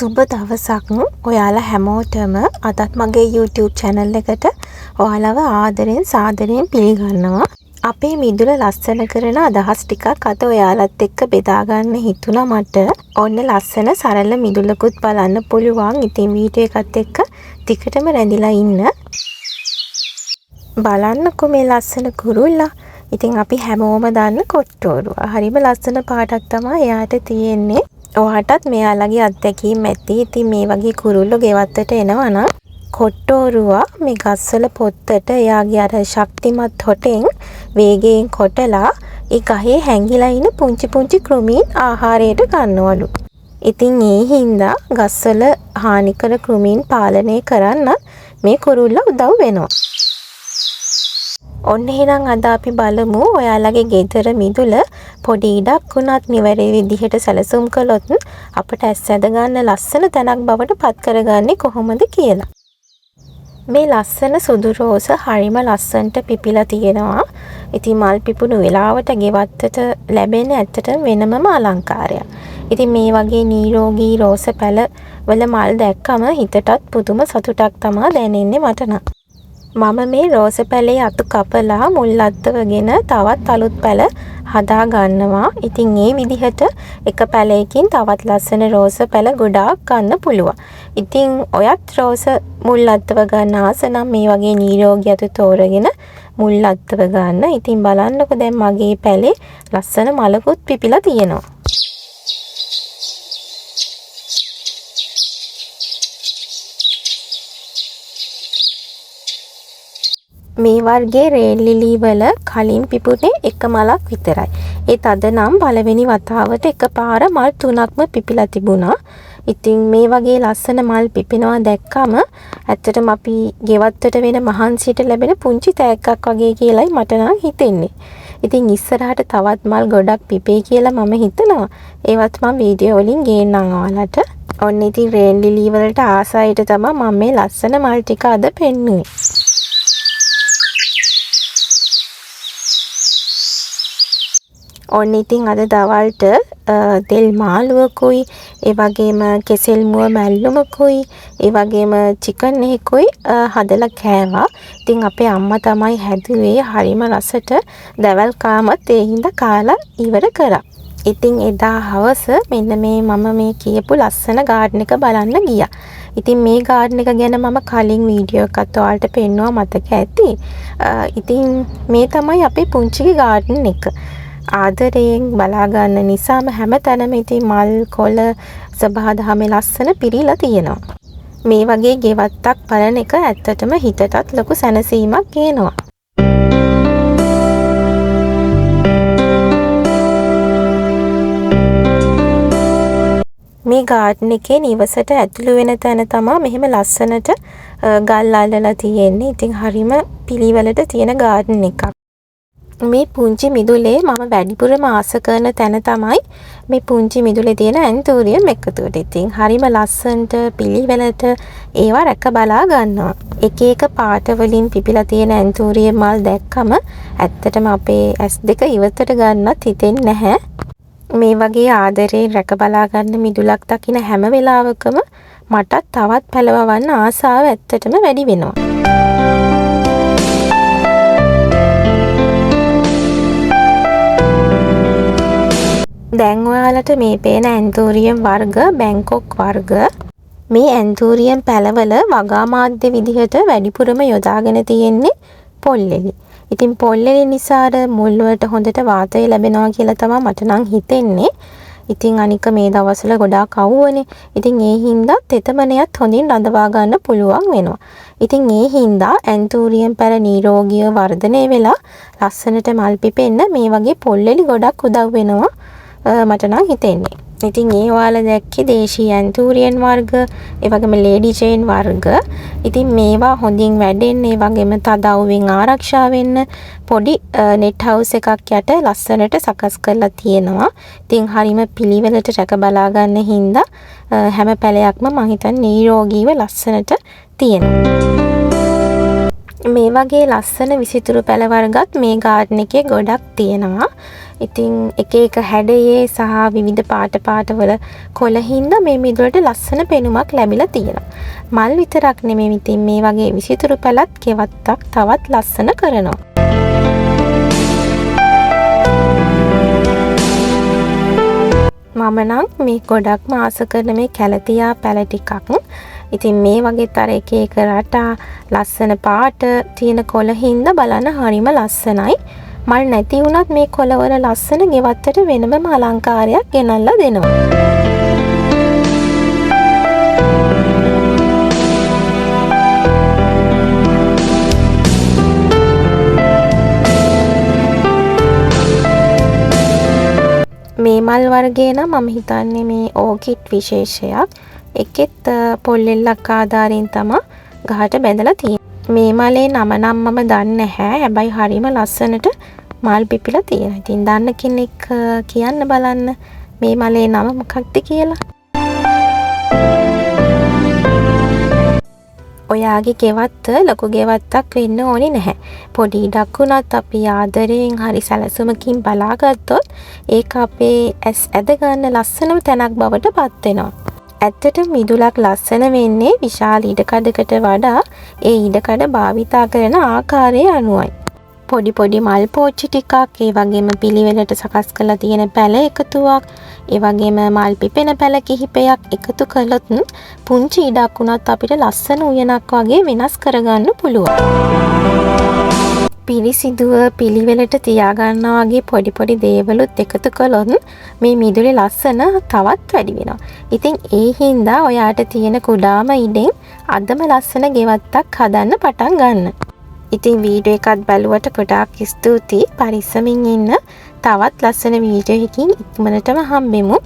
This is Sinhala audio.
සුබ දවසක් ඔයාලා හැමෝටම අදත් මගේ YouTube channel එකට ඔයාලව ආදරෙන් සාදරයෙන් පිළිගන්නවා. අපේ මිදුල ලස්සන කරන අදහස් ටිකක් අද ඔයාලත් එක්ක බෙදා ගන්න හිතුණා මට. ඔන්න ලස්සන සරල මිදුලකුත් බලන්න පුළුවන්. ඉතින් වීඩියෝ එකත් එක්ක ටිකටම රැඳිලා ඉන්න. බලන්නකෝ මේ ලස්සන කුරුල්ලා. ඉතින් අපි හැමෝම දන්න කොට්ටෝරුවා. හරිම ලස්සන පාටක් තමයි එයාට තියෙන්නේ. ඔයාටත් මෙයාලගේ අත්දැකීම් ඇති. ඉතින් මේ වගේ කුරුල්ලෝ ගෙවත්තට එනවා නම් කොට්ටෝරුවා මේ ගස්වල පොත්තට එයාගේ අර ශක්තිමත් හොටෙන් වේගයෙන් කොටලා ඒ ගහේ හැංගිලා ඉන්න පුංචි පුංචි කෘමීන් ආහාරයට ගන්නවලු. ඉතින් ඒ හින්දා ගස්වල හානිකර කෘමීන් පාලනය කරන්න මේ කුරුල්ලා උදව් වෙනවා. ඔන්න එහෙනම් අද අපි බලමු ඔයාලගේ ගෙදර මිදුල පොඩි ඉඩක් වුණත් නිවැරදි විදිහට සැලසුම් කළොත් අපට ඇස් ඇද ගන්න ලස්සන තැනක් බවට පත් කරගන්නේ කොහොමද කියලා. මේ ලස්සන සුදු රෝස හරිම ලස්සනට පිපිලා තියෙනවා. ඉතින් මල් පිපුණු වෙලාවට ගෙවත්තට ලැබෙන ඇත්තටම වෙනමම අලංකාරයක්. ඉතින් මේ වගේ නිරෝගී රෝස පැල වල මල් දැක්කම හිතටත් පුදුම සතුටක් තමයි දැනෙන්නේ මට නම්. මම මේ රෝස පැලේ අතු කපලා මුල් අද්දවගෙන තවත් අලුත් පැල හදා ගන්නවා. ඉතින් මේ විදිහට එක පැලයකින් තවත් ලස්සන රෝස පැල ගොඩාක් ගන්න පුළුවන්. ඉතින් ඔයත් රෝස මුල් අද්දව ගන්න ආස නම් මේ වගේ නිරෝගී අතු තෝරගෙන මුල් අද්දව ගන්න. ඉතින් බලන්නකෝ දැන් මගේ පැලේ ලස්සන මලකුත් පිපිලා තියෙනවා. මේ වර්ගයේ රේල් ලිලි වල කලින් පිපුණේ එක මලක් විතරයි. ඒත් අද නම් පළවෙනි වතාවට එකපාර මල් 3ක්ම පිපිලා තිබුණා. ඉතින් මේ වගේ ලස්සන මල් පිපෙනවා දැක්කම ඇත්තටම අපි ගෙවත්තට වෙන මහන්සියට ලැබෙන පුංචි තෑග්ගක් වගේ කියලායි මට නම් හිතෙන්නේ. ඉතින් ඉස්සරහට තවත් මල් ගොඩක් පිපේ කියලා මම හිතනවා. ඒවත් මම වීඩියෝ වලින් ගේන්නම් ඔයාලට. ඔන්න ඉතින් රේල් ලිලි වලට ආසයිට තමයි මම මේ ලස්සන මල් ටික අද පෙන්නුවේ. ඔන්න ඉතින් අද දවල්ට තෙල් මාළුවකුයි ඒ වගේම කෙසෙල් මුව මැල්ලුමකුයි ඒ වගේම චිකන් එකකුයි හදලා කෑවා. ඉතින් අපේ අම්මා තමයි හැදුවේ. හරිම රසට දවල් කාමත් ඒ හින්දා කාලා ඉවර කරා. ඉතින් එදා හවස මෙන්න මම මේ කියපු ලස්සන ගාඩන් එක බලන්න ගියා. ඉතින් මේ ගාඩන් එක ගැන මම කලින් වීඩියෝ එකක් ඔයාලට පෙන්නුවා මතක ඇති. ඉතින් මේ තමයි අපේ පුංචිගේ ගාඩන් එක. ආදරයෙන් බලා ගන්න නිසාම හැමතැනම ඉතින් මල් කොළ සබහාදහමේ ලස්සන පිරීලා තියෙනවා. මේ වගේ ගෙවත්තක් බලන එක ඇත්තටම හිතටත් ලොකු සැනසීමක් ගේනවා. මේ ගාඩන් එකේ නිවසට ඇතුළු වෙන තැන තමයි මෙහෙම ලස්සනට ගල් අල්ලලා තියෙන්නේ. ඉතින් හරිම පිළිවෙලට තියෙන ගාඩන් එකක්. මේ පුංචි මිදුලේ මම වැඩිපුරම ආස කරන තැන තමයි මේ පුංචි මිදුලේ තියෙන ඇන්තෝරියම් එකතුවට. ඉතින් හරිම ලස්සනට පිළිවෙලට ඒවා රැක බලා ගන්නවා. එක එක පාට වලින් පිපිලා තියෙන ඇන්තෝරියම් මල් දැක්කම ඇත්තටම අපේ S2 ඉවතට ගන්නත් හිතෙන්නේ නැහැ. මේ වගේ ආදරයෙන් රැක බලා ගන්න මිදුලක් දකින හැම වෙලාවකම මටත් තවත් පැලවවන්න ආසාව ඇත්තටම වැඩි වෙනවා. දැන් ඔයාලට මේ පේන ඇන්තෝරියම් වර්ග බැංකොක් වර්ග. මේ ඇන්තෝරියම් පැලවල වගා මාධ්‍ය විදිහට වැඩිපුරම යොදාගෙන තියෙන්නේ පොල්ලෙලි. ඉතින් පොල්ලෙලි නිසා මුල් වලට හොඳට වාතය ලැබෙනවා කියලා තමයි මට නම් හිතෙන්නේ. ඉතින් අනික මේ දවස්වල ගොඩාක් අවුවනේ. ඉතින් ඒ හින්දා තෙතමනයත් හොඳින් රඳවා ගන්න පුළුවන් වෙනවා. ඉතින් ඒ හින්දා ඇන්තෝරියම් පැල නිරෝගීව වර්ධනය වෙලා ලස්සනට මල් පිපෙන්න මේ වගේ පොල්ලෙලි ගොඩක් උදව් වෙනවා. මට නම් හිතෙන්නේ. ඉතින් ඒ ඔයාලා දැක්කේ දේශීය ඇන්තෝරියම් වර්ග, ඒ වගේම ලේඩි චේන් වර්ග. ඉතින් මේවා හොඳින් වැඩෙන්න, ඒ වගේම තදවුවෙන් ආරක්ෂා වෙන්න පොඩි net house එකක් යට ලස්සනට සකස් කරලා තියෙනවා. ඉතින් හරිම පිළිවෙලට රැක බලා ගන්න හින්දා හැම පැලයක්ම මම හිතන්නේ නිරෝගීව ලස්සනට තියෙනවා. මේ වගේ ලස්සන විසිතුරු පැළ වර්ගත් මේ ගාඩන් එකේ ගොඩක් තියෙනවා. ඉතින් එක එක හැඩයේ සහ විවිධ පාට වල කොළ හින්දා මේ මිදුලට ලස්සන පෙනුමක් ලැබිලා තියෙනවා. මල් විතරක් නෙමෙයි ඉතින් මේ වගේ විසිතුරු පැළත් ගෙවත්තක් තවත් ලස්සන කරනවා. මම නම් මේ ගොඩක්ම ආස කරන මේ කැලතියා පැළ ටිකක්. ඉතින් මේ වගේත් අර එක එක රටා ලස්සන පාට තියෙන කොළ හින්දා බලන්න හරිම ලස්සනයි. මල් නැති වුණත් මේ කොළවල ලස්සන ගෙවත්තට වෙනම අලංකාරයක් ගෙනල්ලා දෙනවා. මේ මල් වර්ගය නම් මම හිතන්නේ මේ ඕකිඩ් විශේෂයක්. එකෙත් පොල්ලෙල්ලක් ආධාරයෙන් තමයි ගහට බැඳලා තියෙන්නේ. මේ මලේ නම නම් මම දන්නේ නැහැ. හැබැයි හරිම ලස්සනට මල් පිපිලා තියෙනවා. ඉතින් දන්න කෙනෙක් කියන්න බලන්න මේ මලේ නම මොකක්ද කියලා. ඔයාගේ ගෙවත්ත ලොකු ගෙවත්තක් වෙන්න ඕනේ නැහැ. පොඩි ඉඩක් වුණත් අපි ආදරයෙන් හරි සැලසුමකින් බලාගත්තොත් ඒක අපේ ඇස් ඇද ගන්න ලස්සනම තැනක් බවට පත් වෙනවා. ඇත්තට මිදුලක් ලස්සන වෙන්නේ විශාල ඉඩකඩකට වඩා ඒ ඉඩකඩ භාවිතා කරන ආකාරය අනුවයි. පොඩි මල් පෝච්චි ටිකක්, ඒ වගේම පිළිවෙලට සකස් කරලා තියෙන පැළ එකතුවක්, ඒ වගේම මල් පිපෙන පැළ කිහිපයක් එකතු කළොත් පුංචි ඉඩක් වුණත් අපිට ලස්සන උයනක් වගේ වෙනස් කරගන්න පුළුවන්. පිරිසිදුව පිළිවෙලට තියාගන්නා වගේ පොඩි දේවලුත් එකතු කළොත් මේ මිදුලේ ලස්සන තවත් වැඩි වෙනවා. ඉතින් ඒ හින්දා ඔයාට තියෙන කුඩාම ඉඩෙන් අදම ලස්සන ගෙවත්තක් හදන්න පටන් ගන්න. ඉතින් වීඩියෝ එකත් බලුවට ගොඩාක් ස්තුතියි. පරිස්සමින් ඉන්න. තවත් ලස්සන වීඩියෝ එකකින් ඉක්මනටම හම්බෙමු.